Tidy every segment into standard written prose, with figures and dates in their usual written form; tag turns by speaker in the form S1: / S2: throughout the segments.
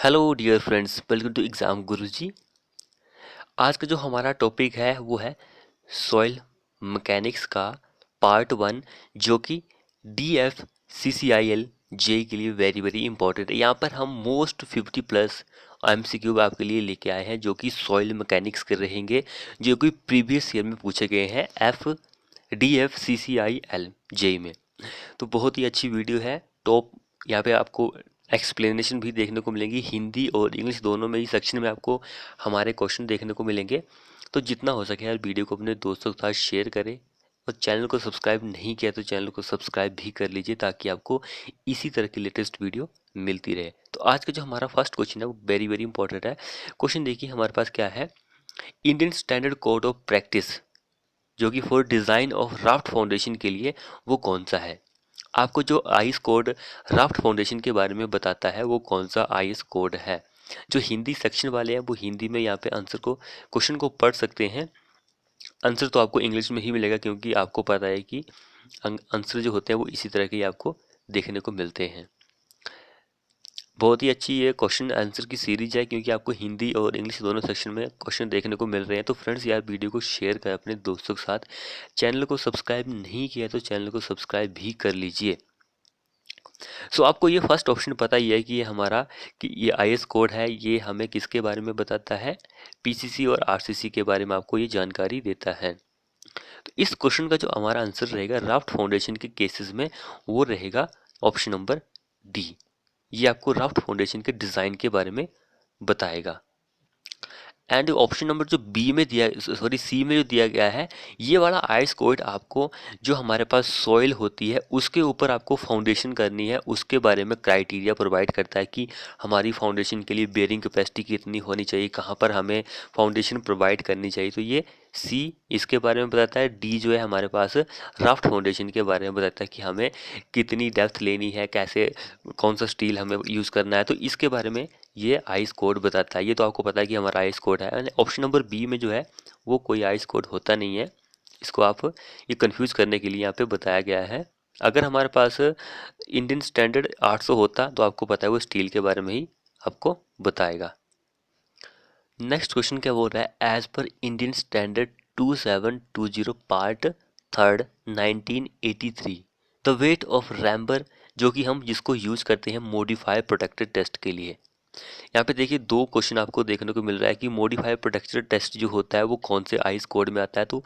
S1: Hello dear friends, welcome to exam Guruji. आज का जो हमारा टॉपिक है वो है सॉइल मैकेनिक्स का पार्ट वन, जो कि DFCCIL जे के लिए वेरी वेरी इंपॉर्टेंट है। यहाँ पर हम मोस्ट 50+ MCQ आपके लिए लेके आए हैं, जो कि सॉइल मैकेनिक्स के रहेंगे, जो कि प्रीवियस ईयर में पूछे गए हैं DFCCIL जे में। तो बहुत ही अच्छी वीडियो है। टॉप यहाँ पे आपको एक्सप्लेनेशन भी देखने को मिलेंगी, हिंदी और इंग्लिश दोनों में ही सेक्शन में आपको हमारे क्वेश्चन देखने को मिलेंगे। तो जितना हो सके यार वीडियो को अपने दोस्तों के साथ शेयर करें, और चैनल को सब्सक्राइब नहीं किया तो चैनल को सब्सक्राइब भी कर लीजिए, ताकि आपको इसी तरह की लेटेस्ट वीडियो मिलती रहे। तो आज का जो हमारा फर्स्ट क्वेश्चन है वो वेरी वेरी इंपॉर्टेंट है। क्वेश्चन देखिए हमारे पास क्या है। Indian standard code of practice, जो कि for design of raft foundation के लिए, वो कौन सा है। आपको जो आईएस कोड राफ्ट फाउंडेशन के बारे में बताता है वो कौन सा आईएस कोड है। जो हिंदी सेक्शन वाले हैं वो हिंदी में यहाँ पे आंसर को, क्वेश्चन को पढ़ सकते हैं। आंसर तो आपको इंग्लिश में ही मिलेगा, क्योंकि आपको पता है कि आंसर जो होते हैं वो इसी तरह के आपको देखने को मिलते हैं। बहुत ही अच्छी ये क्वेश्चन आंसर की सीरीज है, क्योंकि आपको हिंदी और इंग्लिश दोनों सेक्शन में क्वेश्चन देखने को मिल रहे हैं। तो फ्रेंड्स यार वीडियो को शेयर करें अपने दोस्तों के साथ। चैनल को सब्सक्राइब नहीं किया तो चैनल को सब्सक्राइब भी कर लीजिए। सो आपको ये फर्स्ट ऑप्शन पता ही है कि ये हमारा, कि ये आईएस कोड है, ये हमें किसके बारे में बताता है, पीसीसी और आरसीसी के बारे में आपको ये जानकारी देता है। तो इस क्वेश्चन का जो हमारा आंसर रहेगा राफ्ट फाउंडेशन के केसेस में, वो रहेगा ऑप्शन नंबर डी। ये आपको राफ्ट फाउंडेशन के डिज़ाइन के बारे में बताएगा। एंड ऑप्शन नंबर जो बी में दिया, सॉरी सी में जो दिया गया है, ये वाला आइस कोड आपको, जो हमारे पास सॉइल होती है उसके ऊपर आपको फाउंडेशन करनी है, उसके बारे में क्राइटेरिया प्रोवाइड करता है कि हमारी फाउंडेशन के लिए बेयरिंग कैपेसिटी कितनी होनी चाहिए, कहाँ पर हमें फाउंडेशन प्रोवाइड करनी चाहिए। तो ये सी इसके बारे में बताता है। डी जो है हमारे पास राफ्ट फाउंडेशन के बारे में बताता है कि हमें कितनी डेप्थ लेनी है, कैसे, कौन सा स्टील हमें यूज़ करना है। तो इसके बारे में ये आइस कोड बताता है। ये तो आपको पता है कि हमारा आइस कोड है। ऑप्शन नंबर बी में जो है वो कोई आइस कोड होता नहीं है। इसको आप, ये कंफ्यूज करने के लिए यहाँ पे बताया गया है। अगर हमारे पास इंडियन स्टैंडर्ड 800 होता तो आपको पता है वो स्टील के बारे में ही आपको बताएगा। नेक्स्ट क्वेश्चन क्या बोल रहा है। As per Indian standard 2720 part third 1983, the weight of rammer, जो कि हम जिसको यूज करते हैं मॉडिफाई प्रोटेक्टेड टेस्ट के लिए। यहाँ पे देखिए दो क्वेश्चन आपको देखने को मिल रहा है कि मॉडिफाई प्रोटेक्टेड टेस्ट जो होता है वो कौन से आइस कोड में आता है। तो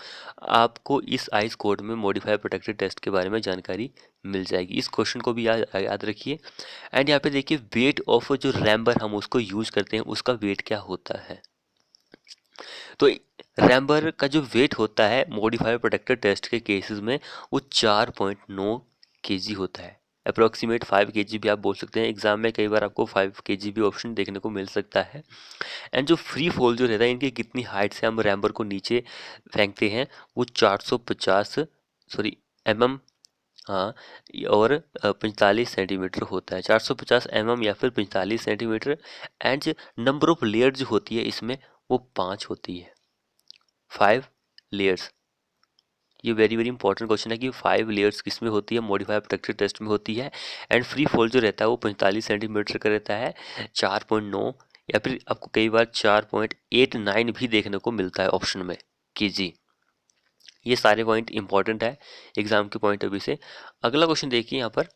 S1: आपको इस आइस कोड में मॉडिफाई प्रोटेक्टेड टेस्ट के बारे में जानकारी मिल जाएगी। इस क्वेश्चन को भी याद रखिए। एंड यहाँ पे देखिए वेट ऑफ जो रैम्बर हम उसको यूज करते हैं, उसका वेट क्या होता है। तो रैम्बर का जो वेट होता है मॉडिफाई प्रोटेक्टेड टेस्ट के केसेस में, वो 4.9 केजी होता है। अप्रोक्सीमेट 5 केजी भी आप बोल सकते हैं। एग्जाम में कई बार आपको 5 केजी भी ऑप्शन देखने को मिल सकता है। एंड जो फ्री फॉल जो रहता है, इनकी कितनी हाइट से हम रैम्बर को नीचे फेंकते हैं, वो 450, सॉरी mm, हाँ, और 45 सेंटीमीटर होता है। 450 mm या फिर 45 centimetre. And number of layer जो होती है इसमें, वो 5 होती है, 5 लेयर्स। ये वेरी वेरी इंपॉर्टेंट क्वेश्चन है कि 5 लेयर्स किस में होती है, मॉडिफाई प्रोटेक्टेड टेस्ट में होती है। एंड फ्री फॉल जो रहता है वो 45 सेंटीमीटर का रहता है। 4.9 या फिर आपको कई बार 4.89 भी देखने को मिलता है ऑप्शन में कि जी। ये सारे पॉइंट इंपॉर्टेंट है एग्जाम के पॉइंट ऑफ व्यू से। अगला क्वेश्चन देखिए यहाँ पर।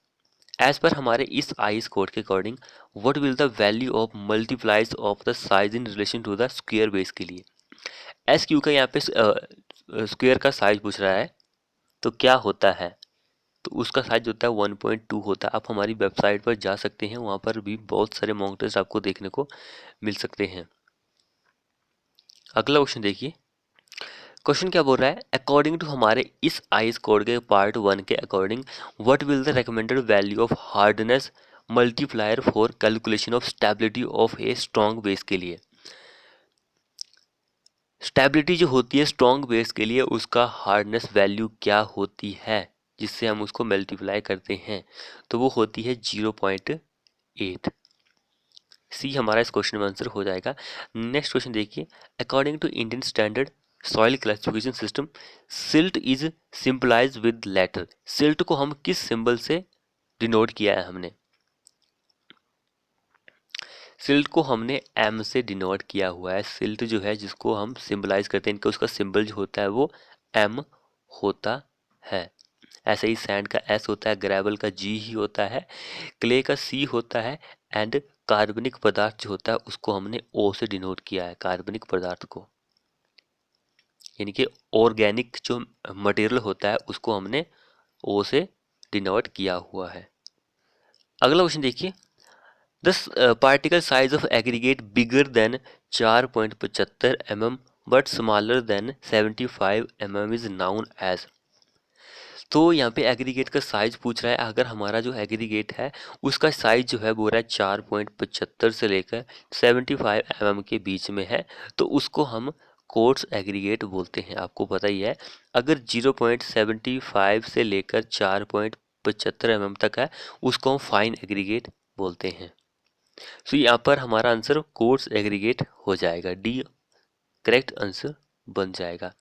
S1: एज पर हमारे इस आइस कोड के according, what will the value of multiplies of the size in relation to the square base के लिए। एस क्यू का यहाँ पे स्क्वायर का साइज पूछ रहा है, तो क्या होता है। तो उसका साइज होता है 1.2 होता है। आप हमारी वेबसाइट पर जा सकते हैं, वहाँ पर भी बहुत सारे मॉक टेस्ट आपको देखने को मिल सकते हैं। अगला क्वेश्चन देखिए। क्वेश्चन क्या बोल रहा है। अकॉर्डिंग टू हमारे इस आइस कोड के पार्ट वन के according, what will the recommended value of hardness multiplier for calculation of stability of a strong base के लिए। स्टेबिलिटी जो होती है स्ट्रॉन्ग बेस के लिए, उसका हार्डनेस वैल्यू क्या होती है, जिससे हम उसको मल्टीप्लाई करते हैं। तो वो होती है 0.8। सी हमारा इस क्वेश्चन में आंसर हो जाएगा। नेक्स्ट क्वेश्चन देखिए। According to Indian standard soil classification system, silt is symbolised with letter. Silt को हम किस सिंबल से डिनोट किया है हमने। सिल्ट को हमने एम से डिनोट किया हुआ है। सिल्ट जो है जिसको हम सिंबलाइज करते हैं, इनका उसका सिंबल जो होता है वो एम होता है। ऐसे ही सैंड का एस होता है, ग्रेवल का जी ही होता है, क्ले का सी होता है, एंड कार्बनिक पदार्थ जो होता है उसको हमने ओ से डिनोट किया है, कार्बनिक पदार्थ को, यानी कि ऑर्गेनिक जो मटेरियल होता है उसको हमने ओ से डिनोट किया हुआ है। अगला क्वेश्चन देखिए, the particle size of aggregate bigger than 4.75 mm but smaller than 75 mm is known as. तो यहाँ पे एग्रीगेट का साइज पूछ रहा है। अगर हमारा जो एग्रीगेट है उसका साइज जो है वो रहा है 4.75 से लेकर 75 mm के बीच में है, तो उसको हम कोर्स एग्रीगेट बोलते हैं। आपको पता ही है, अगर 0.75 से लेकर 4.75 mm तक है उसको हम फाइन एग्रीगेट बोलते हैं। तो यहाँ पर हमारा आंसर कोर्स एग्रीगेट हो जाएगा, डी करेक्ट आंसर बन जाएगा।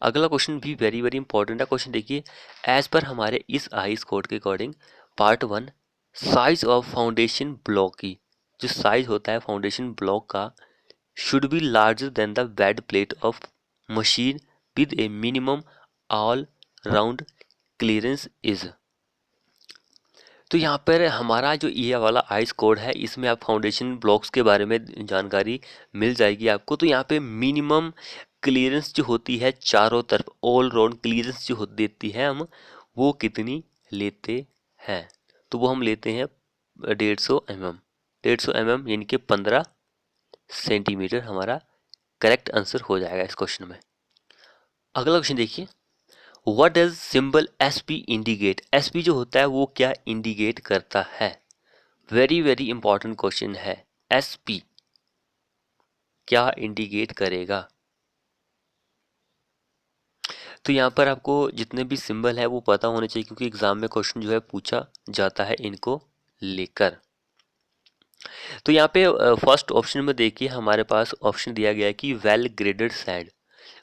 S1: अगला क्वेश्चन भी वेरी वेरी इंपॉर्टेंट है। क्वेश्चन देखिए, एज पर हमारे इस आइस कोड के according part 1 size of foundation block की जो साइज होता है फाउंडेशन ब्लॉक का should be larger than the bed plate of machine with A minimum all round clearance is. तो यहाँ पर हमारा जो ये वाला आइस कोड है इसमें आप फाउंडेशन ब्लॉक्स के बारे में जानकारी मिल जाएगी आपको। तो यहाँ पे मिनिमम क्लियरेंस जो होती है चारों तरफ, ऑल राउंड क्लियरेंस जो देती है हम, वो कितनी लेते हैं? तो वो हम लेते हैं 150 mm। 150 mm यानी कि 15 सेंटीमीटर हमारा करेक्ट आंसर हो जाएगा इस क्वेश्चन में। अगला क्वेश्चन देखिए, what does symbol S P indicate. S P जो होता है वो क्या इंडिकेट करता है? वेरी वेरी इंपॉर्टेंट क्वेश्चन है। एस पी क्या इंडिकेट करेगा? तो यहाँ पर आपको जितने भी सिंबल है वो पता होने चाहिए, क्योंकि एग्जाम में क्वेश्चन जो है पूछा जाता है इनको लेकर। तो यहाँ पे फर्स्ट ऑप्शन में देखिए हमारे पास ऑप्शन दिया गया है कि well graded sand.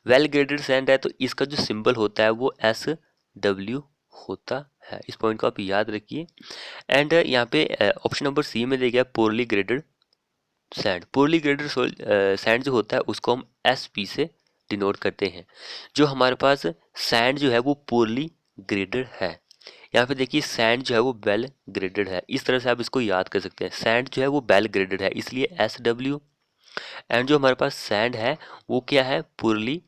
S1: Well graded sand है तो इसका जो सिंबल होता है वो एस डब्ल्यू होता है। इस पॉइंट को आप याद रखिए। एंड यहाँ पे ऑप्शन नंबर सी में दिया गया poorly graded sand. Poorly graded sand जो होता है उसको हम एस पी से डिनोट करते हैं। जो हमारे पास सैंड जो है वो पोरली ग्रेडेड है। यहाँ पे देखिए सैंड जो है वो वेल ग्रेडेड है, इस तरह से आप इसको याद कर सकते हैं। सैंड जो है वो वेल ग्रेडेड है इसलिए एस डब्ल्यू। एंड जो हमारे पास सैंड है वो क्या है? पुरली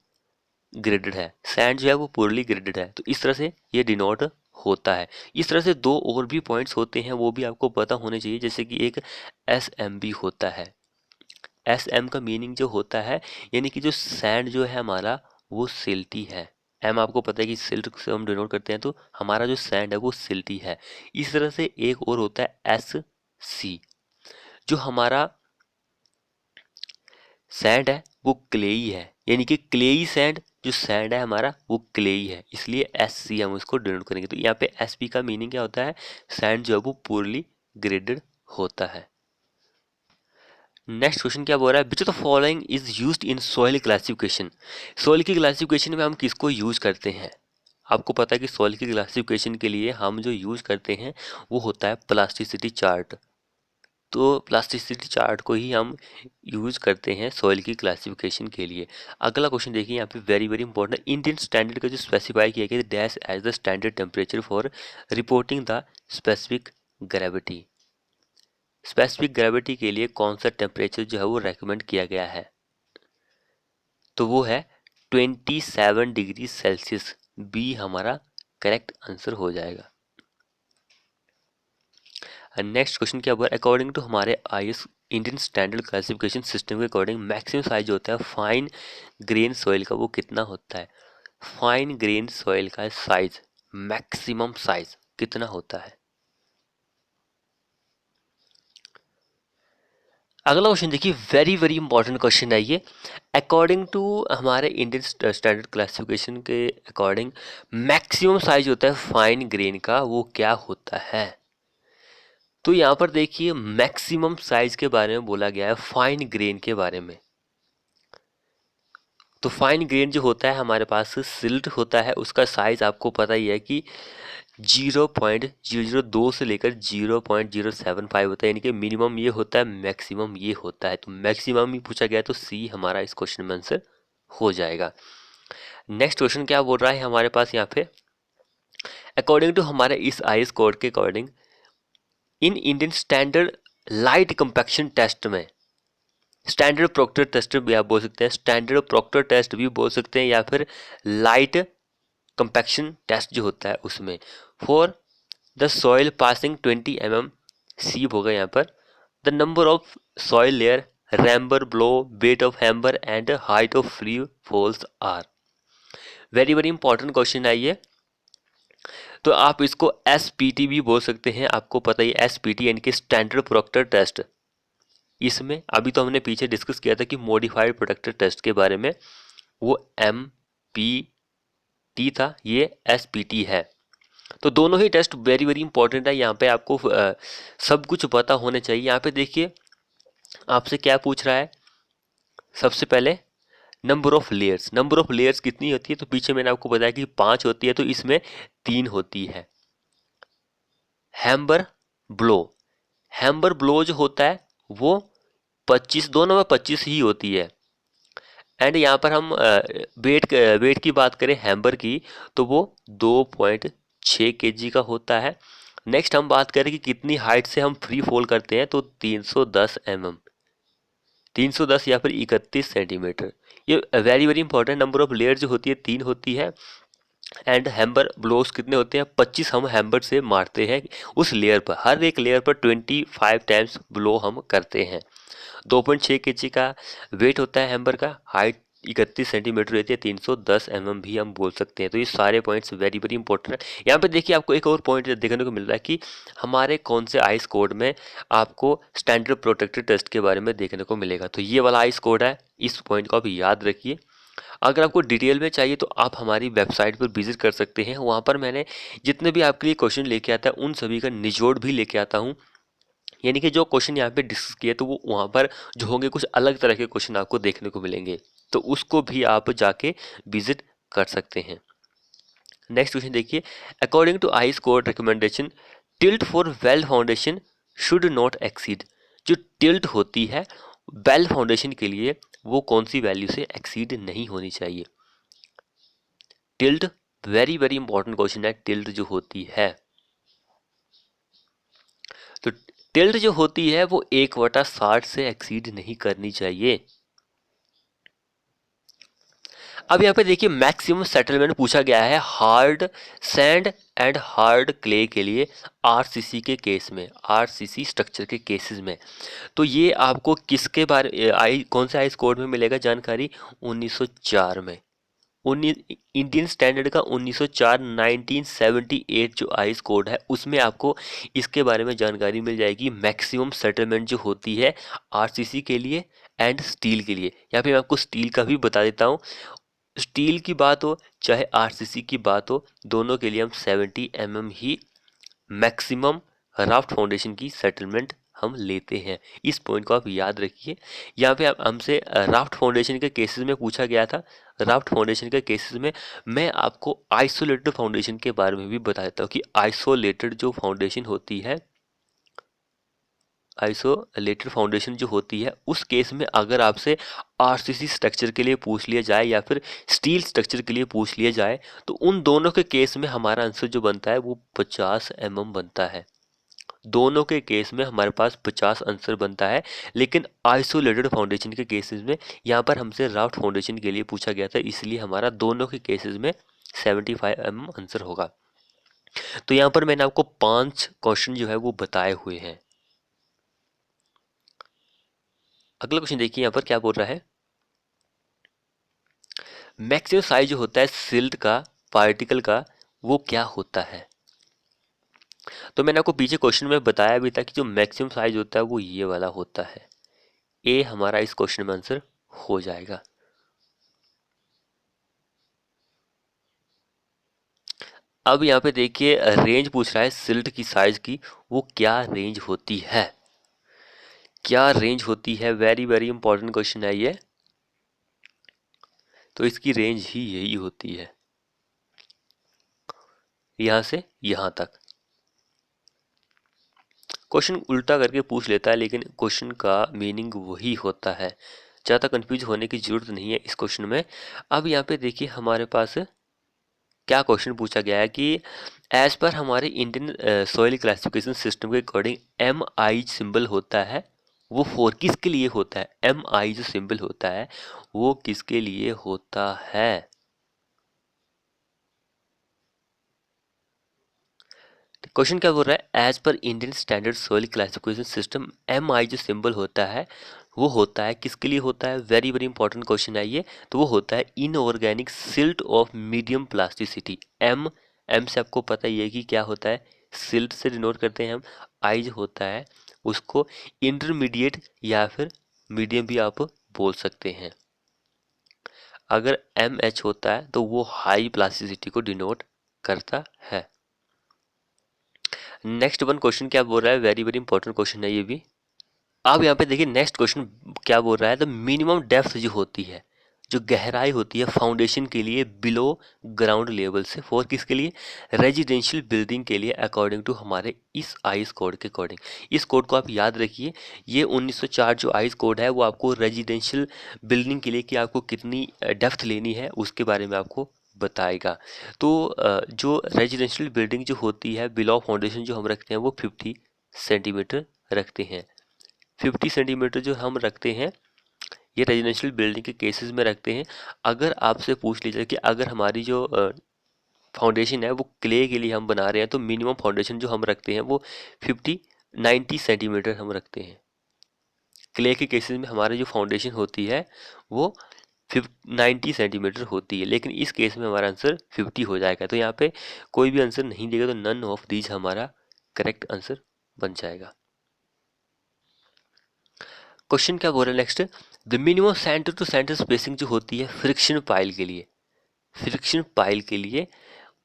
S1: ग्रेडेड है। सैंड जो है वो पुरली ग्रेडेड है, तो इस तरह से ये डिनोट होता है। इस तरह से दो और भी पॉइंट्स होते हैं वो भी आपको पता होने चाहिए, जैसे कि एक एस एम भी होता है। एस एम का मीनिंग जो होता है यानी कि जो सैंड जो है हमारा वो सिल्टी है। एम आपको पता है कि सिल्ट से हम डिनोट करते हैं, तो हमारा जो सैंड है वो सिल्टी है। इस तरह से एक और होता है एस सी। जो हमारा सैंड है वो क्लेई है, यानी कि क्लेई सैंड जो सैंड है हमारा वो क्लेई है, इसलिए एस सी हम उसको डिनोट करेंगे। तो यहाँ पे एस पी का मीनिंग क्या होता है? सैंड जो है वो पुअरली ग्रेडेड होता है। नेक्स्ट क्वेश्चन क्या बोल रहा है, which of the following is used in soil classification. Soil की क्लासिफिकेशन में हम किसको यूज करते हैं? आपको पता है कि सॉइल की क्लासिफिकेशन के लिए हम जो यूज करते हैं वो होता है प्लास्टिसिटी चार्ट। तो प्लास्टिसिटी चार्ट को ही हम यूज करते हैं सॉइल की क्लासिफिकेशन के लिए। अगला क्वेश्चन देखिए, यहाँ पे वेरी वेरी इंपॉर्टेंट है। इंडियन स्टैंडर्ड का जो स्पेसिफाई किया गया dash as the standard temperature for reporting the specific gravity. Specific gravity के लिए कौन सा टेम्परेचर जो है वो रेकमेंड किया गया है? तो वो है 27 डिग्री सेल्सियस। बी हमारा करेक्ट आंसर हो जाएगा। नेक्स्ट क्वेश्चन क्या हुआ, अकॉर्डिंग टू हमारे IS Indian standard classification system के अकॉर्डिंग मैक्सिमम साइज होता है फाइन ग्रेन सॉइल का वो कितना होता है? फाइन ग्रेन सॉइल का साइज, मैक्सिमम साइज कितना होता है? अगला क्वेश्चन देखिए, वेरी वेरी इंपॉर्टेंट क्वेश्चन है ये। अकॉर्डिंग टू हमारे इंडियन स्टैंडर्ड क्लासिफिकेशन के अकॉर्डिंग मैक्सिमम साइज होता है फाइन ग्रेन का, वो क्या होता है? तो यहाँ पर देखिए मैक्सिमम साइज के बारे में बोला गया है फाइन ग्रेन के बारे में। तो फाइन ग्रेन जो होता है हमारे पास सिल्ट होता है, उसका साइज आपको पता ही है कि 0.002 से लेकर 0.075 होता है, यानी कि मिनिमम ये होता है, मैक्सिमम ये होता है। तो मैक्सिमम ही पूछा गया तो सी हमारा इस क्वेश्चन में आंसर हो जाएगा। नेक्स्ट क्वेश्चन क्या बोल रहा है हमारे पास यहाँ पे, अकॉर्डिंग टू हमारे इस आईएस कोड के according, in Indian standard light compaction test में, स्टैंडर्ड प्रोक्टर टेस्ट भी आप बोल सकते हैं, स्टैंडर्ड प्रोक्टर टेस्ट भी बोल सकते हैं, या फिर लाइट कंपैक्शन टेस्ट जो होता है उसमें, for the soil passing 20 mm sieve होगा यहाँ पर, the number of soil layer, rammer blow, weight of hammer and height of free falls are. Very very important question है ये। तो आप इसको एसपीटी भी बोल सकते हैं, आपको पता ही एसपीटी यानी कि स्टैंडर्ड प्रोक्टर टेस्ट। इसमें अभी तो हमने पीछे डिस्कस किया था कि मॉडिफाइड प्रोडक्टर टेस्ट के बारे में, वो MPT था, ये SPT है। तो दोनों ही टेस्ट वेरी वेरी इंपॉर्टेंट है, यहाँ पे आपको सब कुछ पता होने चाहिए। यहाँ पे देखिए आपसे क्या पूछ रहा है, सबसे पहले number of layers, number of layers कितनी होती है, तो पीछे मैंने आपको बताया कि 5 होती है, तो इसमें 3 होती है। हैम्बर ब्लो, हैम्बर ब्लो जो होता है वो 25, दोनों में 25 ही होती है। एंड यहाँ पर हम वेट की बात करें हैम्बर की, तो वो 2.6 kg का होता है। नेक्स्ट हम बात करें कि कितनी हाइट से हम फ्री फॉल करते हैं, तो 310 mm, 310 या फिर 31 सेंटीमीटर। ये very very important, number of layer जो होती है 3 होती है। एंड हैम्बर ब्लोस कितने होते हैं, 25 हम हैम्बर से मारते हैं उस लेयर पर, हर एक लेयर पर 25 टाइम्स ब्लो हम करते हैं। 2.6 kg का वेट होता है हैम्बर का, हाइट 31 सेंटीमीटर रहती है, 310 mm भी हम बोल सकते हैं। तो ये सारे पॉइंट्स वेरी वेरी इंपॉर्टेंट है। यहाँ पे देखिए आपको एक और पॉइंट देखने को मिल रहा है कि हमारे कौन से आइस कोड में आपको स्टैंडर्ड प्रोटेक्टर टेस्ट के बारे में देखने को मिलेगा। तो ये वाला आइस कोड है, इस पॉइंट को आप याद रखिए। अगर आपको डिटेल में चाहिए तो आप हमारी वेबसाइट पर विजिट कर सकते हैं, वहाँ पर मैंने जितने भी आपके लिए क्वेश्चन लेके आता है उन सभी का निचोड़ भी लेके आता हूँ। यानी कि जो क्वेश्चन यहाँ पे डिस्कस किए तो वो वहाँ पर जो होंगे कुछ अलग तरह के क्वेश्चन आपको देखने को मिलेंगे, तो उसको भी आप जाके विजिट कर सकते हैं। नेक्स्ट क्वेश्चन देखिए, according to IS code recommendation, tilt for well foundation should not exceed, जो टिल्ट होती है वेल फाउंडेशन के लिए वो कौन सी वैल्यू से एक्सीड नहीं होनी चाहिए। Tilt very very important question है, टिल्ट जो होती है, तो टिल्ट जो होती है वो 1/60 से एक्सीड नहीं करनी चाहिए। अब यहाँ पे देखिए मैक्सिमम सेटलमेंट पूछा गया है hard sand and hard clay के लिए, आरसीसी के केस में, आरसीसी स्ट्रक्चर के केसेस में। तो ये आपको किसके बारे कौन से आइस कोड में मिलेगा जानकारी, 1904 में, इंडियन स्टैंडर्ड का 1904 1978 जो आइस कोड है उसमें आपको इसके बारे में जानकारी मिल जाएगी। मैक्सिमम सेटलमेंट जो होती है आरसीसी के लिए एंड स्टील के लिए, यहाँ पे मैं आपको स्टील का भी बता देता हूँ। स्टील की बात हो चाहे आरसीसी की बात हो, दोनों के लिए हम 70 mm ही मैक्सिमम राफ्ट फाउंडेशन की सेटलमेंट हम लेते हैं। इस पॉइंट को आप याद रखिए। यहाँ पे आप हमसे राफ्ट फाउंडेशन के केसेस में पूछा गया था, राफ्ट फाउंडेशन के केसेस में मैं आपको आइसोलेटेड फाउंडेशन के बारे में भी बता देता हूँ कि आइसोलेटेड जो फाउंडेशन होती है, आइसोलेटेड फाउंडेशन जो होती है उस केस में अगर आपसे आरसीसी स्ट्रक्चर के लिए पूछ लिया जाए या फिर स्टील स्ट्रक्चर के लिए पूछ लिया जाए, तो उन दोनों के केस में हमारा आंसर जो बनता है वो 50 mm बनता है। दोनों के केस में हमारे पास 50 आंसर बनता है। लेकिन आइसोलेटेड फाउंडेशन के केसेस में यहाँ पर हमसे राफ्ट फाउंडेशन के लिए पूछा गया था, इसलिए हमारा दोनों के केसेस में 75 mm आंसर होगा। तो यहाँ पर मैंने आपको 5 क्वेश्चन जो है वो बताए हुए हैं। अगला क्वेश्चन देखिए यहाँ पर क्या बोल रहा है, मैक्सिमम साइज जो होता है सिल्ट का, पार्टिकल का, वो क्या होता है। तो मैंने आपको पीछे क्वेश्चन में बताया भी था कि जो मैक्सिमम साइज होता है वो ये वाला होता है। ए हमारा इस क्वेश्चन में आंसर हो जाएगा। अब यहाँ पे देखिए रेंज पूछ रहा है सिल्ट की साइज की, वो क्या रेंज होती है, क्या रेंज होती है, वेरी वेरी इंपॉर्टेंट क्वेश्चन है ये। तो इसकी रेंज ही यही होती है। यहाँ से यहाँ तक। क्वेश्चन उल्टा करके पूछ लेता है, लेकिन क्वेश्चन का मीनिंग वही होता है, ज़्यादा कंफ्यूज होने की जरूरत नहीं है इस क्वेश्चन में। अब यहाँ पे देखिए हमारे पास क्या क्वेश्चन पूछा गया है कि एज पर हमारे इंडियन सॉइल क्लासिफिकेशन सिस्टम के अकॉर्डिंग एम आई सिंबल होता है, वो फोर किसके लिए होता है? एम आई जो सिंबल होता है वो किसके लिए होता है? क्वेश्चन क्या बोल रहा है? As per Indian standard soil classification system M I जो सिंबल होता है वो होता है किसके लिए होता है? वेरी वेरी इंपॉर्टेंट क्वेश्चन है ये। तो वो होता है inorganic silt of medium plasticity. M, M से आपको पता ही है कि क्या होता है, सिल्ट से डिनोट करते हैं हम। आई जो होता है उसको इंटरमीडिएट या फिर मीडियम भी आप बोल सकते हैं। अगर एम एच होता है तो वो हाई प्लास्टिसिटी को डिनोट करता है। नेक्स्ट वन क्वेश्चन क्या बोल रहा है? वेरी वेरी इंपॉर्टेंट क्वेश्चन है ये भी। अब यहाँ पे देखिए नेक्स्ट क्वेश्चन क्या बोल रहा है? द मिनिमम डेप्थ जो होती है, जो गहराई होती है फाउंडेशन के लिए बिलो ग्राउंड लेवल से, फॉर किसके लिए? रेजिडेंशियल बिल्डिंग के लिए, अकॉर्डिंग टू हमारे इस आइस कोड के अकॉर्डिंग। इस कोड को आप याद रखिए, ये 1904 जो आइस कोड है वो आपको रेजिडेंशियल बिल्डिंग के लिए कि आपको कितनी डेप्थ लेनी है उसके बारे में आपको बताएगा। तो जो रेजिडेंशियल बिल्डिंग जो होती है बिलो फाउंडेशन जो हम रखते हैं वो 50 सेंटीमीटर रखते हैं। 50 सेंटीमीटर जो हम रखते हैं ये रेजिडेंशियल बिल्डिंग के केसेस में रखते हैं। अगर आपसे पूछ लीजिए कि अगर हमारी जो फाउंडेशन है वो क्ले के लिए हम बना रहे हैं तो मिनिमम फाउंडेशन जो हम रखते हैं वो 90 सेंटीमीटर हम रखते हैं। क्ले के केसेस में हमारी जो फाउंडेशन होती है वो 90 सेंटीमीटर होती है, लेकिन इस केस में हमारा आंसर 50 हो जाएगा। तो यहाँ पे कोई भी आंसर नहीं देगा तो नन ऑफ दीज हमारा करेक्ट आंसर बन जाएगा। क्वेश्चन क्या बोल रहा है next? The minimum centre to centre spacing जो होती है फ्रिक्शन पाइल के लिए, फ्रिक्शन पाइल के लिए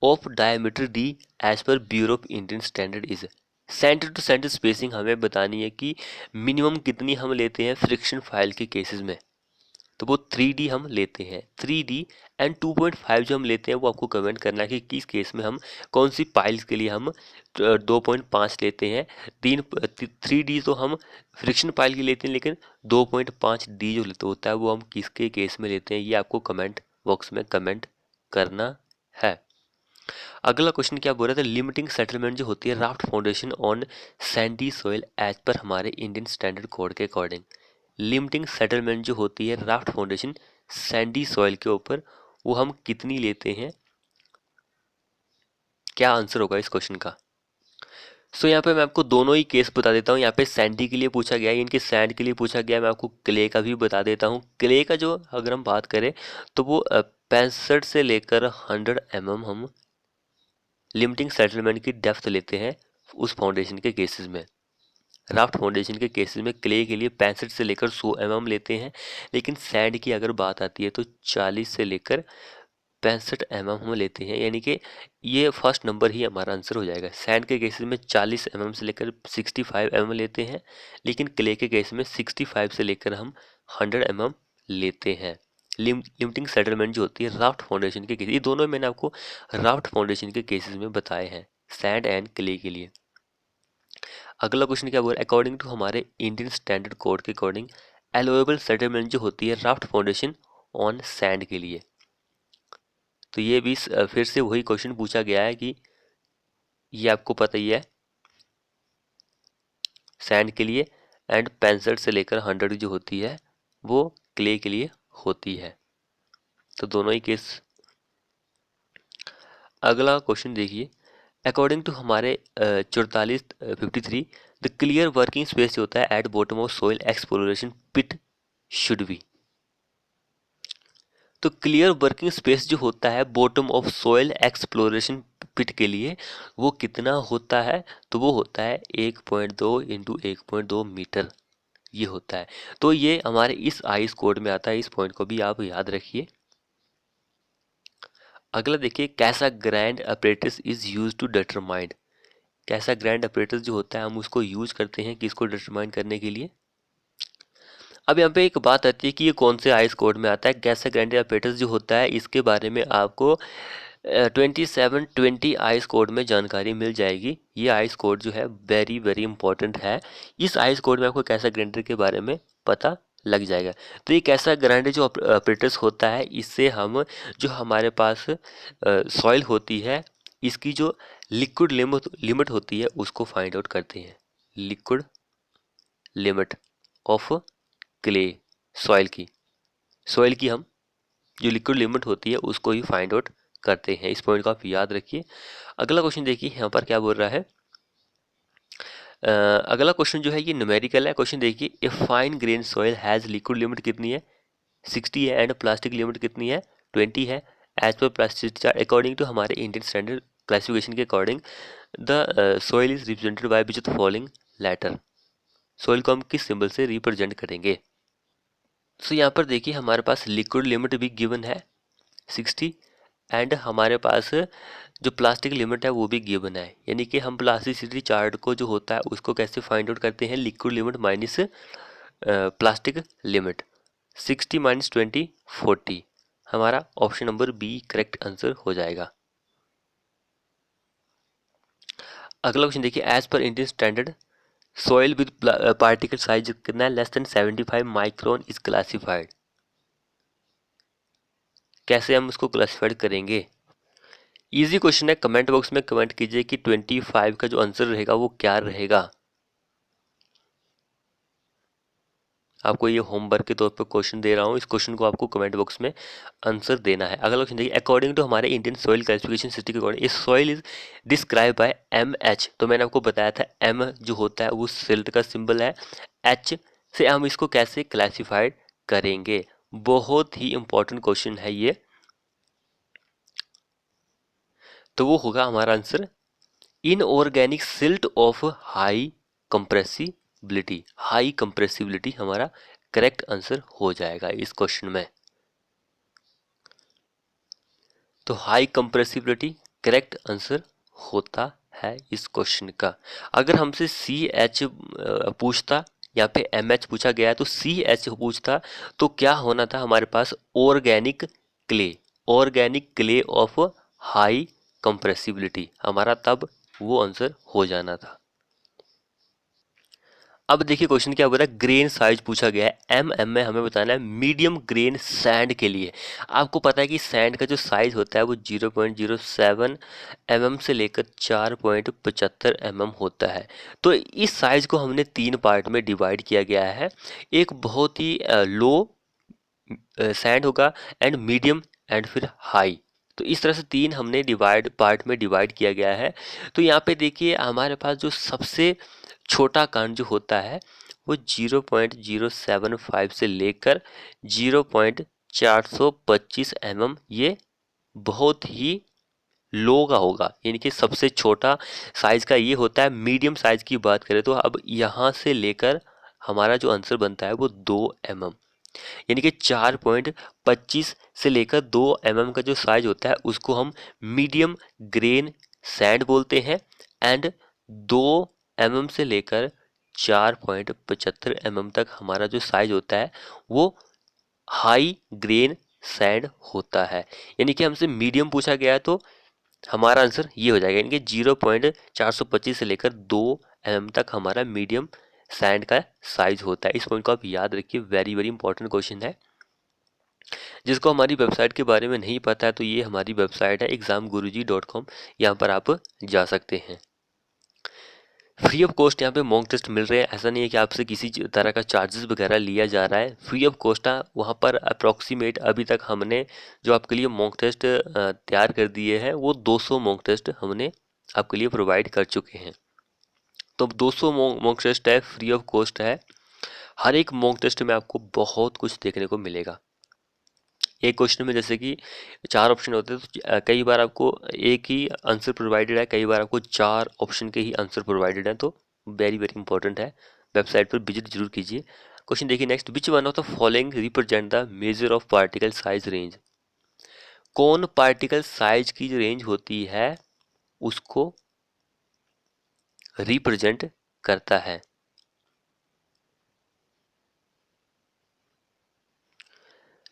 S1: of diameter D as per bureau of Indian standard is. Centre to centre spacing हमें बतानी है कि मिनिमम कितनी हम लेते हैं फ्रिक्शन फाइल के केसेस में। तो वो 3D हम लेते हैं, 3D एंड 2.5 जो हम लेते हैं वो आपको कमेंट करना है कि किस केस में हम कौन सी पाइल्स के लिए हम 2.5 लेते हैं। 3D तो हम फ्रिक्शन पाइल की लेते हैं, लेकिन 2.5D जो लेते होता है वो हम किसके केस में लेते हैं, ये आपको कमेंट बॉक्स में कमेंट करना है। अगला क्वेश्चन क्या बोल रहा था? लिमिटिंग सेटलमेंट जो होती है raft foundation on sandy soil as per हमारे इंडियन स्टैंडर्ड कोड के अकॉर्डिंग। लिमिटिंग सेटलमेंट जो होती है राफ्ट फाउंडेशन सैंडी सॉइल के ऊपर वो हम कितनी लेते हैं? क्या आंसर होगा इस क्वेश्चन का? सो यहाँ पे मैं आपको दोनों ही केस बता देता हूँ। यहाँ पे सैंडी के लिए पूछा गया है, इनके सैंड के लिए पूछा गया है। मैं आपको क्ले का भी बता देता हूँ। क्ले का जो अगर हम बात करें तो वो 65 से लेकर 100 mm हम लिमिटिंग सेटलमेंट की डेप्थ लेते हैं उस फाउंडेशन के केसेस में। राफ्ट फाउंडेशन के केसेस में क्ले के लिए 65 से लेकर 100 mm लेते हैं, लेकिन सैंड की अगर बात आती है तो 40 से लेकर 65 mm हम लेते हैं। यानी कि ये फर्स्ट नंबर ही हमारा आंसर हो जाएगा। सैंड के केसेस में 40 mm से लेकर 65 mm लेते हैं, लेकिन क्ले के केस में 65 से लेकर हम 100 mm लेते हैं। लिमिटिंग सेटलमेंट जो होती है राफ्ट फाउंडेशन के केस, ये दोनों मैंने आपको राफ्ट फाउंडेशन के केसेस में बताए हैं, सैंड एंड क्ले के लिए। अगला क्वेश्चन क्या बोल रहा है? अकॉर्डिंग टू हमारे इंडियन स्टैंडर्ड कोड के अकॉर्डिंग एलोवेबल सेटलमेंट जो होती है राफ्ट फाउंडेशन ऑन सैंड के लिए। तो ये भी फिर से वही क्वेश्चन पूछा गया है कि ये आपको पता ही है सैंड के लिए, एंड 65 से लेकर 100 जो होती है वो क्ले के लिए होती है। तो दोनों ही केस। अगला क्वेश्चन देखिए, अकॉर्डिंग टू हमारे 4453 द क्लियर वर्किंग स्पेस जो होता है at bottom of soil exploration pit should be. तो क्लियर वर्किंग स्पेस जो होता है bottom of soil exploration pit के लिए वो कितना होता है? तो वो होता है 1.2 इंटू 1.2 मीटर, ये होता है। तो ये हमारे इस आइस कोड में आता है, इस पॉइंट को भी आप याद रखिए। अगला देखिए, Casagrande apparatus is use to determine. Casagrande apparatus जो होता है हम उसको यूज करते हैं किसको डिटरमाइन करने के लिए? अब यहाँ पे एक बात आती है कि ये कौन से आइस कोड में आता है। कैसा ग्रैंड अपरेटस जो होता है इसके बारे में आपको 2720 आइस कोड में जानकारी मिल जाएगी। ये आइस कोड जो है वेरी वेरी इंपॉर्टेंट है। इस आइस कोड में आपको कैसा ग्राइंडर के बारे में पता लग जाएगा। तो ये कैसा ग्राइंडर जो ऑपरेटर्स होता है, इससे हम जो हमारे पास सॉइल होती है, इसकी जो लिक्विड लिमिट होती है उसको फाइंड आउट करते हैं। Liquid limit of clay, soil की हम जो लिक्विड लिमिट होती है उसको ही फाइंड आउट करते हैं। इस पॉइंट को आप याद रखिए। अगला क्वेश्चन देखिए यहाँ पर क्या बोल रहा है। अगला क्वेश्चन जो है ये न्यूमेरिकल है। क्वेश्चन देखिए, a fine grain soil has liquid limit कितनी है, 60 है, एंड प्लास्टिक लिमिट कितनी है, 20 है। As per plastic chart according to हमारे इंडियन स्टैंडर्ड क्लासिफिकेशन के according the soil is represented by which following letter. Soil को हम किस सिंबल से रिप्रेजेंट करेंगे। सो यहाँ पर देखिए हमारे पास लिक्विड लिमिट भी गिवन है 60, एंड हमारे पास जो प्लास्टिक लिमिट है वो भी गिवन है। यानी कि हम प्लास्टिसिटी चार्ट को जो होता है उसको कैसे फाइंड आउट करते हैं, liquid limit minus plastic limit. 60 minus 20 40, हमारा option number B correct answer हो जाएगा। अगला क्वेश्चन देखिए, as per Indian standard soil with particle size कितना है, less than 75 micron is classified. कैसे हम उसको क्लासिफाइड करेंगे। इजी क्वेश्चन है। कमेंट बॉक्स में कमेंट कीजिए कि 25 का जो आंसर रहेगा वो क्या रहेगा। आपको ये होमवर्क के तौर पर क्वेश्चन दे रहा हूँ। इस क्वेश्चन को आपको कमेंट बॉक्स में आंसर देना है। अगला क्वेश्चन देखिए, अकॉर्डिंग टू हमारे इंडियन सॉइल क्लासिफिकेशन सिस्टम के अकॉर्डिंग इस soil is describe by MH। तो मैंने आपको बताया था M जो होता है वो सिल्ट का सिंबल है, H से हम इसको कैसे क्लासिफाइड करेंगे। बहुत ही इंपॉर्टेंट क्वेश्चन है ये। तो वो होगा हमारा answer inorganic silt of high compressibility. High compressibility हमारा करेक्ट आंसर हो जाएगा इस क्वेश्चन में। तो हाई कंप्रेसिबिलिटी करेक्ट आंसर होता है इस क्वेश्चन का। अगर हमसे CH पूछता, यहाँ पे MH पूछा गया है, तो CH पूछता तो क्या होना था हमारे पास, organic clay. Organic clay of high compressibility, हमारा तब वो आंसर हो जाना था। अब देखिए क्वेश्चन क्या बोल रहा है, ग्रेन साइज पूछा गया है। MM में हमें बताना है मीडियम ग्रेन सैंड के लिए। आपको पता है कि सैंड का जो साइज होता है वो 0.07 mm से लेकर 4.75 mm होता है। तो इस साइज को हमने 3 पार्ट में डिवाइड किया गया है। एक बहुत ही लो सैंड होगा, एंड मीडियम, एंड फिर हाई। तो इस तरह से 3 हमने पार्ट में डिवाइड किया गया है। तो यहाँ पे देखिए हमारे पास जो सबसे छोटा कण जो होता है वो 0.075 से लेकर 0.425 mm, ये बहुत ही लो का होगा। यानी कि सबसे छोटा साइज का ये होता है। मीडियम साइज की बात करें तो अब यहाँ से लेकर हमारा जो आंसर बनता है वो 2 mm, यानी कि 4.25 से लेकर 2 mm का जो साइज होता है उसको हम मीडियम ग्रेन सैंड बोलते हैं। एंड 2 mm से लेकर 4.75 mm तक हमारा जो साइज होता है वो हाई ग्रेन सैंड होता है। यानी कि हमसे मीडियम पूछा गया है तो हमारा आंसर ये हो जाएगा। यानी कि 0.425 से लेकर 2 mm तक हमारा मीडियम सैंड का साइज होता है। इस पॉइंट को आप याद रखिए, वेरी वेरी इंपॉर्टेंट क्वेश्चन है। जिसको हमारी वेबसाइट के बारे में नहीं पता है तो ये हमारी वेबसाइट है examguruji.com, यहाँ पर आप जा सकते हैं। फ्री ऑफ कॉस्ट यहाँ पे मॉक टेस्ट मिल रहे हैं। ऐसा नहीं है कि आपसे किसी तरह का चार्जेस वगैरह लिया जा रहा है। फ्री ऑफ कॉस्ट है। वहाँ पर अप्रॉक्सीमेट अभी तक हमने जो आपके लिए मॉक टेस्ट तैयार कर दिए हैं वो 200 मॉक टेस्ट हमने आपके लिए प्रोवाइड कर चुके हैं। तो 200 मॉक टेस्ट है, फ्री ऑफ कॉस्ट है। हर एक मॉक टेस्ट में आपको बहुत कुछ देखने को मिलेगा। एक क्वेश्चन में जैसे कि 4 ऑप्शन होते हैं तो कई बार आपको एक ही आंसर प्रोवाइडेड है, कई बार आपको 4 ऑप्शन के ही आंसर प्रोवाइडेड है। तो वेरी वेरी इंपॉर्टेंट है, वेबसाइट पर विजिट जरूर कीजिए। क्वेश्चन देखिए next, which one of the following represent the measure of particle size range. कौन पार्टिकल साइज की जो रेंज होती है उसको रिप्रेजेंट करता है।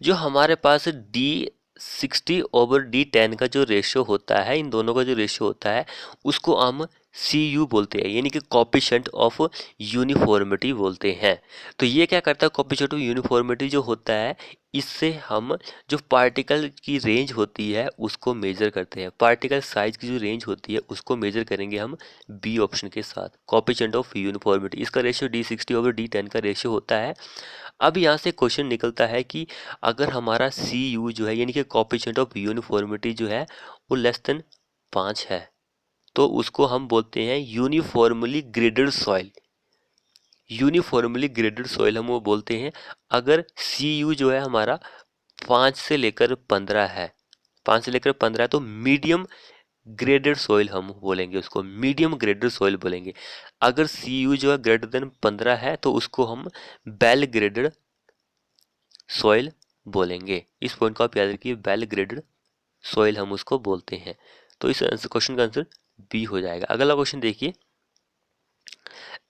S1: जो हमारे पास D 60/D10 का जो रेशियो होता है, इन दोनों का जो रेशियो होता है उसको हम CU बोलते हैं, यानी कि कोएफिशिएंट ऑफ यूनिफॉर्मिटी बोलते हैं। तो ये क्या करता है, कोएफिशिएंट ऑफ यूनिफॉर्मिटी जो होता है, इससे हम जो पार्टिकल की रेंज होती है उसको मेजर करते हैं। पार्टिकल साइज की जो रेंज होती है उसको मेजर करेंगे हम बी ऑप्शन के साथ, कोएफिशिएंट ऑफ यूनिफॉर्मिटी। इसका रेशियो D60/D10 का रेशियो होता है। अब यहाँ से क्वेश्चन निकलता है कि अगर हमारा CU जो है, यानी कि कोएफिशिएंट ऑफ यूनिफॉर्मिटी जो है, वो लेस देन 5 है, तो उसको हम बोलते हैं uniformly graded soil. Uniformly graded soil हम वो बोलते हैं अगर CU जो है हमारा 5 से लेकर 15 है। 5 से लेकर 15 है तो मीडियम ग्रेडेड सॉइल हम बोलेंगे, उसको मीडियम ग्रेडेड सॉइल बोलेंगे। अगर CU जो है ग्रेटर देन 15 है तो उसको हम वेल ग्रेडेड सॉइल बोलेंगे। इस पॉइंट को आप याद रखिए, वेल ग्रेडेड सॉइल हम उसको बोलते हैं। तो इस क्वेश्चन का आंसर बी हो जाएगा। अगला क्वेश्चन देखिए,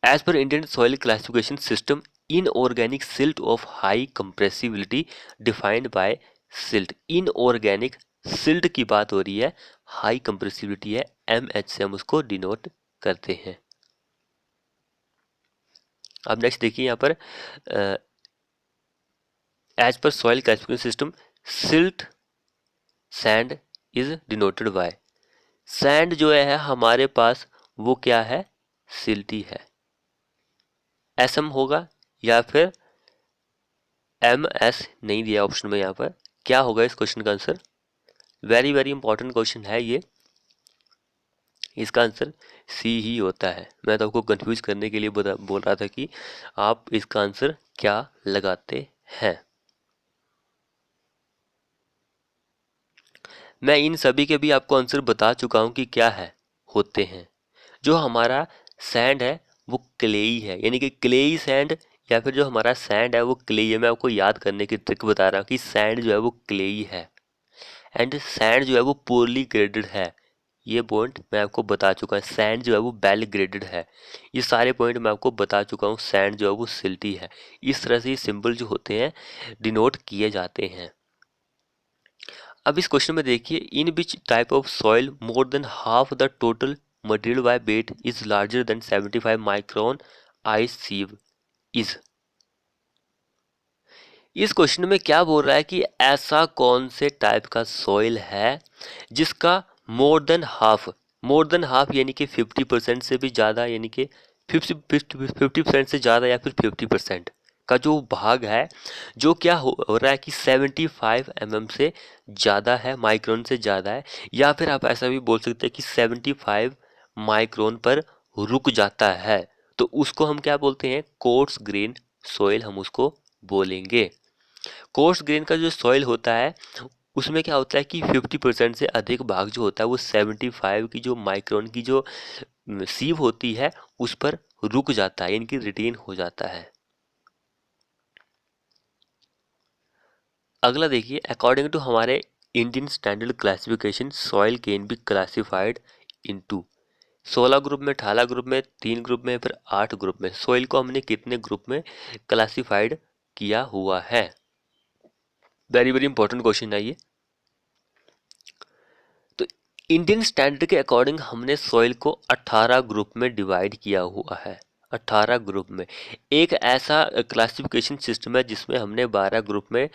S1: as per Indian soil classification system inorganic silt of high compressibility defined by silt. Inorganic silt की बात हो रही है, हाई कंप्रेसिबिलिटी है, MH से हम उसको डिनोट करते हैं। अब नेक्स्ट देखिए यहाँ पर, as per soil classification system silt sand is denoted by. Sand जो है हमारे पास वो क्या है, सिल्टी है। SM होगा या फिर MS नहीं दिया ऑप्शन में, यहाँ पर क्या होगा इस क्वेश्चन का answer. Very very important question है ये, इसका आंसर C ही होता है। मैं तो आपको कंफ्यूज करने के लिए बोल रहा था कि आप इसका आंसर क्या लगाते हैं। मैं इन सभी के भी आपको आंसर बता चुका हूं कि क्या है, होते हैं। जो हमारा सैंड है वो क्लेई है, यानी कि क्लेई सैंड, या फिर जो हमारा सैंड है वो क्लेई है। मैं आपको याद करने की ट्रिक बता रहा हूँ कि सैंड जो है वो क्लेई है एंड सैंड जो है वो पोरली ग्रेडेड है। ये पॉइंट मैं आपको बता चुका है। सैंड जो है वो वेल ग्रेडेड है, ये सारे पॉइंट मैं आपको बता चुका हूँ। सैंड जो है वो सिल्टी है। इस तरह से ये सिंबल जो होते हैं डिनोट किए जाते हैं। अब इस क्वेश्चन में देखिए, in which type of soil more than half the total material by weight is larger than 75 micron IS sieve is. इस क्वेश्चन में क्या बोल रहा है कि ऐसा कौन से टाइप का सॉइल है जिसका मोर देन हाफ यानी कि 50% से भी ज़्यादा, यानी कि 50% से ज़्यादा या फिर 50% का जो भाग है, जो क्या हो रहा है कि 75 से ज़्यादा है, माइक्रोन से ज़्यादा है, या फिर आप ऐसा भी बोल सकते हैं कि 75 माइक्रोन पर रुक जाता है, तो उसको हम क्या बोलते हैं, कोर्स ग्रेन सॉइल हम उसको बोलेंगे। कोर्स ग्रेन का जो सॉइल होता है उसमें क्या होता है कि 50% से अधिक भाग जो होता है वो 75 की जो माइक्रोन की जो सीव होती है उस पर रुक जाता है, यानी कि रिटेन हो जाता है। अगला देखिए, अकॉर्डिंग टू हमारे Indian standard classification soil can be classified into 16 group में, 18 ग्रुप में, 3 ग्रुप में, फिर 8 ग्रुप में। सॉइल को हमने कितने ग्रुप में क्लासिफाइड किया हुआ है। वेरी वेरी इंपॉर्टेंट क्वेश्चन है ये। तो इंडियन स्टैंडर्ड के अकॉर्डिंग हमने सॉइल को 18 ग्रुप में डिवाइड किया हुआ है। 18 ग्रुप में एक ऐसा क्लासिफिकेशन सिस्टम है जिसमें हमने 12 ग्रुप में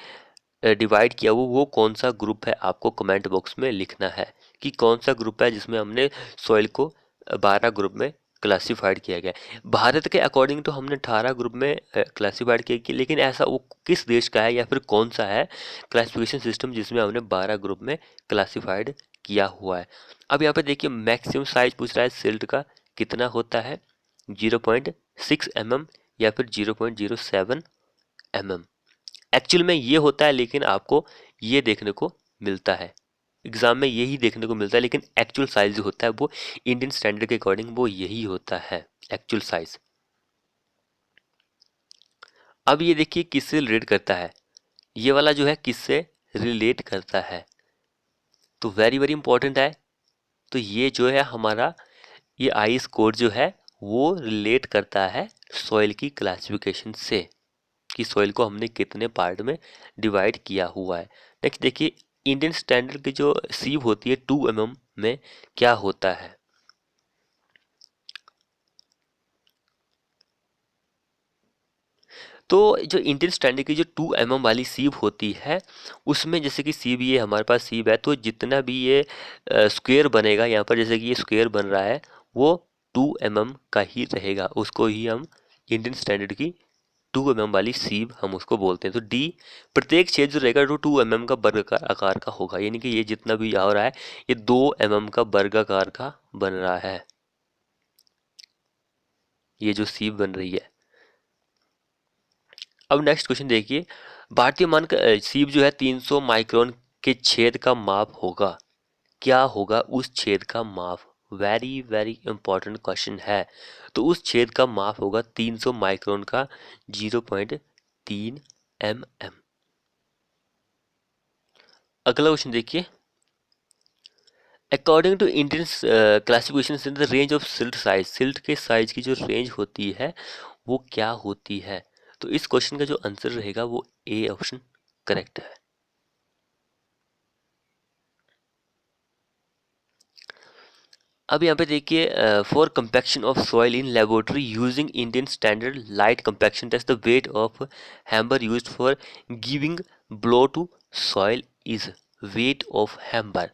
S1: डिवाइड किया हुआ। वो कौन सा ग्रुप है आपको कमेंट बॉक्स में लिखना है कि कौन सा ग्रुप है जिसमें हमने सॉइल को 12 ग्रुप में क्लासिफाइड किया गया। भारत के अकॉर्डिंग तो हमने 18 ग्रुप में क्लासिफाइड किया, लेकिन ऐसा वो किस देश का है या फिर कौन सा है क्लासिफिकेशन सिस्टम जिसमें हमने 12 ग्रुप में क्लासिफाइड किया हुआ है। अब यहाँ पे देखिए, मैक्सिमम साइज पूछ रहा है सिल्ट का कितना होता है, 0.6 mm या फिर 0.07 mm। एक्चुअल में ये होता है, लेकिन आपको ये देखने को मिलता है एग्जाम में, यही देखने को मिलता है, लेकिन एक्चुअल साइज जो होता है वो इंडियन स्टैंडर्ड के अकॉर्डिंग वो यही होता है, एक्चुअल साइज। अब ये देखिए किससे रिलेट करता है, ये वाला जो है किससे रिलेट करता है, तो वेरी वेरी इंपॉर्टेंट है। तो ये जो है हमारा ये आई स्कोर जो है वो रिलेट करता है सॉइल की क्लासिफिकेशन से, कि सॉइल को हमने कितने पार्ट में डिवाइड किया हुआ है। नेक्स्ट देखिए, इंडियन स्टैंडर्ड की जो सीव होती है 2 mm में क्या होता है? तो जो इंडियन स्टैंडर्ड की जो 2 mm वाली सीव होती है, उसमें जैसे कि सीव, ये हमारे पास सीव है, तो जितना भी ये स्क्वायर बनेगा यहाँ पर, जैसे कि ये स्क्वायर बन रहा है, वो 2 mm का ही रहेगा। उसको ही हम इंडियन स्टैंडर्ड की 2 mm वाली सीव हम उसको बोलते हैं। तो डी, प्रत्येक छेद जो रहेगा वो 2 mm का वर्गाकार आकार का होगा, यानी कि ये जितना भी आ रहा है ये 2 mm का वर्गाकार का बन रहा है, ये जो सीव बन रही है। अब नेक्स्ट क्वेश्चन देखिए, भारतीय मानक सीव जो है 300 माइक्रोन के छेद का माप होगा, क्या होगा उस छेद का माप? वेरी वेरी इंपॉर्टेंट क्वेश्चन है। तो उस छेद का माप होगा 300 माइक्रोन का 0.3 mm। अगला क्वेश्चन देखिए, according to Indian classification in the range of silt size, silt के साइज की जो रेंज होती है वो क्या होती है? तो इस क्वेश्चन का जो आंसर रहेगा वो ए ऑप्शन करेक्ट है। अब यहाँ पे देखिए, for compaction of soil in laboratory using Indian standard light compaction test the weight of hammer used for giving blow to soil is, weight of hammer.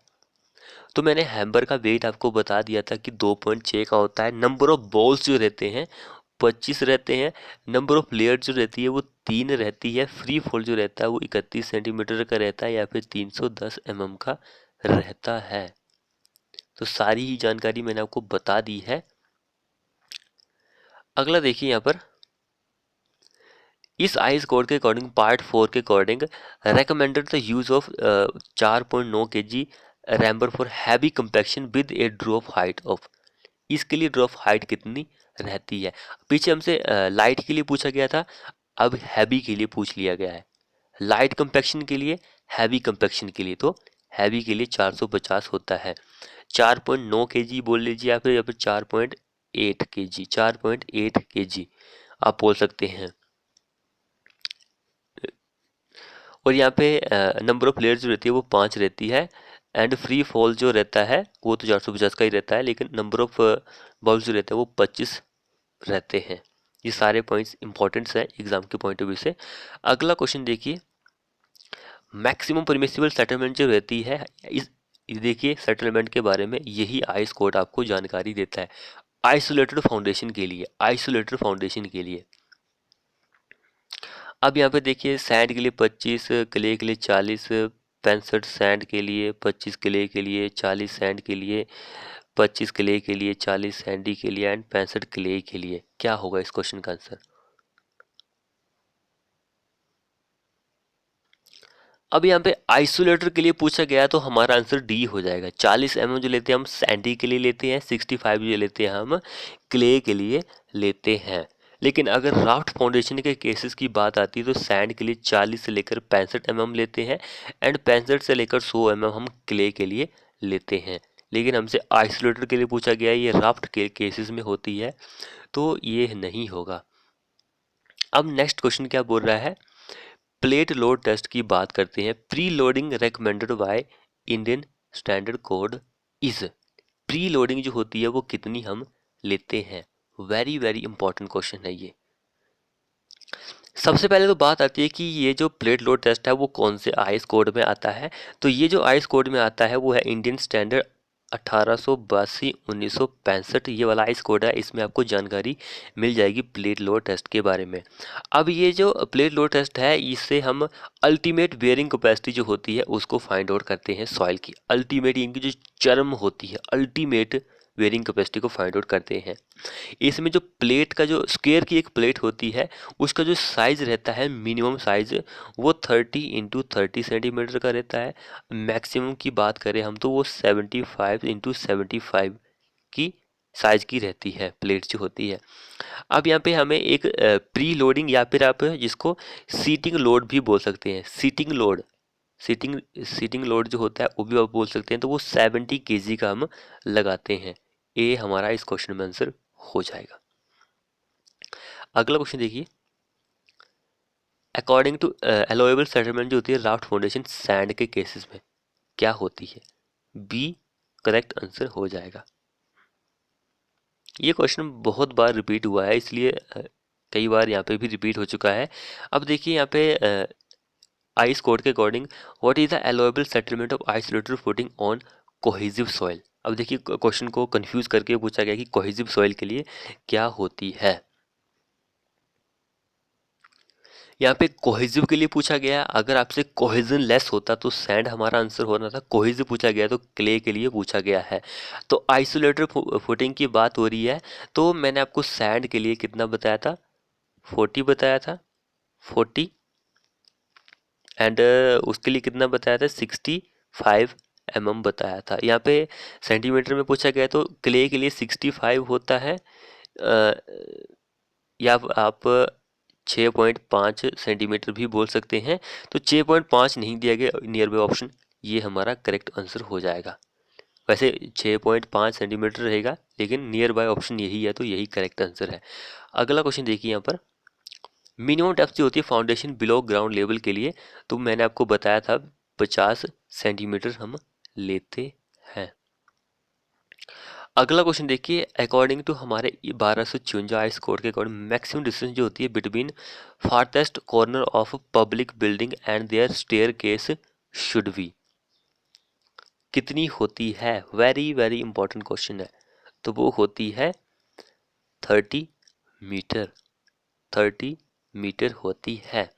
S1: तो मैंने हैम्बर का वेट आपको बता दिया था कि 2.6 का होता है। नंबर ऑफ बॉल्स जो रहते हैं 25 रहते हैं। नंबर ऑफ लेयर जो रहती है वो 3 रहती है। फ्री फॉल जो रहता है वो 31 सेंटीमीटर का रहता है या फिर 310 mm का रहता है। तो सारी ही जानकारी मैंने आपको बता दी है। अगला देखिए यहाँ पर, इस आइस कोड के अकॉर्डिंग पार्ट 4 के according recommended the use of 4.9 kg rammer for heavy compaction with a drop height of, इसके लिए ड्रॉप हाइट कितनी रहती है? पीछे हमसे लाइट के लिए पूछा गया था, अब हैवी के लिए पूछ लिया गया है। लाइट कंपैक्शन के लिए, हैवी कंपैक्शन के लिए, तो हैवी के लिए 450 होता है। 4.9 kg बोल लीजिए या फिर 4.8 kg, 4.8 kg आप बोल सकते हैं। और यहाँ पे नंबर ऑफ लेयर्स जो रहती है वो 5 रहती है। एंड फ्री फॉल जो रहता है वो तो 450 का ही रहता है, लेकिन नंबर ऑफ बॉल्स जो रहते हैं वो 25 रहते हैं। ये सारे पॉइंट्स इंपॉर्टेंट्स हैं एग्जाम के पॉइंट ऑफ व्यू से। अगला क्वेश्चन देखिए, मैक्सिमम परमिसिबल सेटलमेंट जो रहती है, इस देखिए सेटलमेंट के बारे में यही आइस कोड आपको जानकारी देता है। आइसोलेटेड फाउंडेशन के लिए, आइसोलेटेड फाउंडेशन के लिए, अब यहाँ पे देखिए सैंड के लिए 25, क्ले के लिए 40, 65 सैंड के लिए, 25 क्ले के लिए, 40 सैंड के लिए, 25 क्ले के लिए, 40 सैंडी के लिए एंड 65 क्ले के लिए। क्या होगा इस क्वेश्चन का आंसर? अब यहाँ पे आइसोलेटर के लिए पूछा गया तो हमारा आंसर डी हो जाएगा। 40 mm जो लेते हैं हम सैंडी के लिए लेते हैं, 65 जो लेते हैं हम क्ले के लिए लेते हैं। लेकिन अगर राफ्ट फाउंडेशन के केसेस की बात आती है तो सैंड के लिए 40 से लेकर 65 mm लेते हैं एंड 65 से लेकर 100 mm हम क्ले के लिए लेते हैं। लेकिन हमसे आइसोलेटर के लिए पूछा गया है, ये राफ्ट के केसेस में होती है, तो ये नहीं होगा। अब नेक्स्ट क्वेश्चन क्या बोल रहा है, प्लेट लोड टेस्ट की बात करते हैं। Pre loading recommended by Indian standard code is, pre loading जो होती है वो कितनी हम लेते हैं? वेरी वेरी इंपॉर्टेंट क्वेश्चन है ये। सबसे पहले तो बात आती है कि ये जो प्लेट लोड टेस्ट है वो कौन से आईएस कोड में आता है। तो ये जो आईएस कोड में आता है वो है इंडियन स्टैंडर्ड 1882-1965, ये वाला आईएस कोड है। इसमें आपको जानकारी मिल जाएगी प्लेट लोड टेस्ट के बारे में। अब ये जो प्लेट लोड टेस्ट है इससे हम अल्टीमेट बेयरिंग कैपेसिटी जो होती है उसको फाइंड आउट करते हैं सॉइल की। अल्टीमेट इनकी जो चरम होती है, अल्टीमेट बेयरिंग कैपेसिटी को फाइंड आउट करते हैं। इसमें जो प्लेट का जो स्क्वायर की एक प्लेट होती है उसका जो साइज रहता है, मिनिमम साइज वो 30x30 सेंटीमीटर का रहता है। मैक्सिमम की बात करें हम तो वो 75x75 की साइज की रहती है प्लेट जो होती है। अब यहाँ पे हमें एक प्री लोडिंग या फिर आप जिसको सीटिंग लोड भी बोल सकते हैं, seating load, seating seating load जो होता है वो भी आप बोल सकते हैं, तो वो 70 kg का हम लगाते हैं। ए हमारा इस क्वेश्चन में आंसर हो जाएगा। अगला क्वेश्चन देखिए, अकॉर्डिंग टू अलोएबल सेटलमेंट जो होती है राफ्ट फाउंडेशन सैंड के केसेस में, क्या होती है? बी करेक्ट आंसर हो जाएगा। ये क्वेश्चन बहुत बार रिपीट हुआ है, इसलिए कई बार यहाँ पे भी रिपीट हो चुका है। अब देखिए यहाँ पे आइस कोड के according what is the allowable settlement of isolated footing on cohesive soil. अब देखिए क्वेश्चन को कंफ्यूज करके पूछा गया कि कोहेसिव सॉइल के लिए क्या होती है। यहाँ पे कोहेसिव के लिए पूछा गया, अगर आपसे कोहेजन लेस होता तो सैंड हमारा आंसर होना था, कोहेसिव पूछा गया तो क्ले के लिए पूछा गया है। तो आइसोलेटेड फुटिंग की बात हो रही है, तो मैंने आपको सैंड के लिए कितना बताया था, 40 बताया था, 40 एंड उसके लिए कितना बताया था, 65 mm बताया था। यहाँ पे सेंटीमीटर में पूछा गया तो क्ले के लिए 65 होता है, या आप 6.5 सेंटीमीटर भी बोल सकते हैं। तो 6.5 नहीं दिया गया नियर बाय ऑप्शन, ये हमारा करेक्ट आंसर हो जाएगा। वैसे 6.5 सेंटीमीटर रहेगा, लेकिन नियर बाय ऑप्शन यही है, तो यही करेक्ट आंसर है। अगला क्वेश्चन देखिए यहाँ पर, मिनिमम डेप्थ जो होती है फाउंडेशन बिलो ग्राउंड लेवल के लिए, तो मैंने आपको बताया था 50 सेंटीमीटर हम लेते हैं। अगला क्वेश्चन देखिए, अकॉर्डिंग टू हमारे 1254 स्कोर के अकॉर्डिंग मैक्सिमम डिस्टेंस जो होती है between farthest corner of public building and their staircase should be, कितनी होती है? वेरी वेरी इंपॉर्टेंट क्वेश्चन है। तो वो होती है 30 मीटर, 30 मीटर होती है।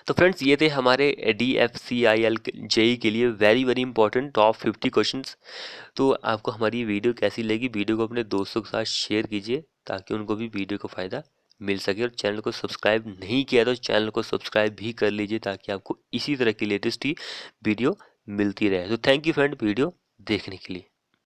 S1: तो फ्रेंड्स ये थे हमारे DFCIL जेई के लिए very very important top 50 questions. तो आपको हमारी ये वीडियो कैसी लगी? वीडियो को अपने दोस्तों के साथ शेयर कीजिए ताकि उनको भी वीडियो का फ़ायदा मिल सके, और चैनल को सब्सक्राइब नहीं किया तो चैनल को सब्सक्राइब भी कर लीजिए ताकि आपको इसी तरह की लेटेस्ट ही वीडियो मिलती रहे। तो थैंक यू फ्रेंड वीडियो देखने के लिए।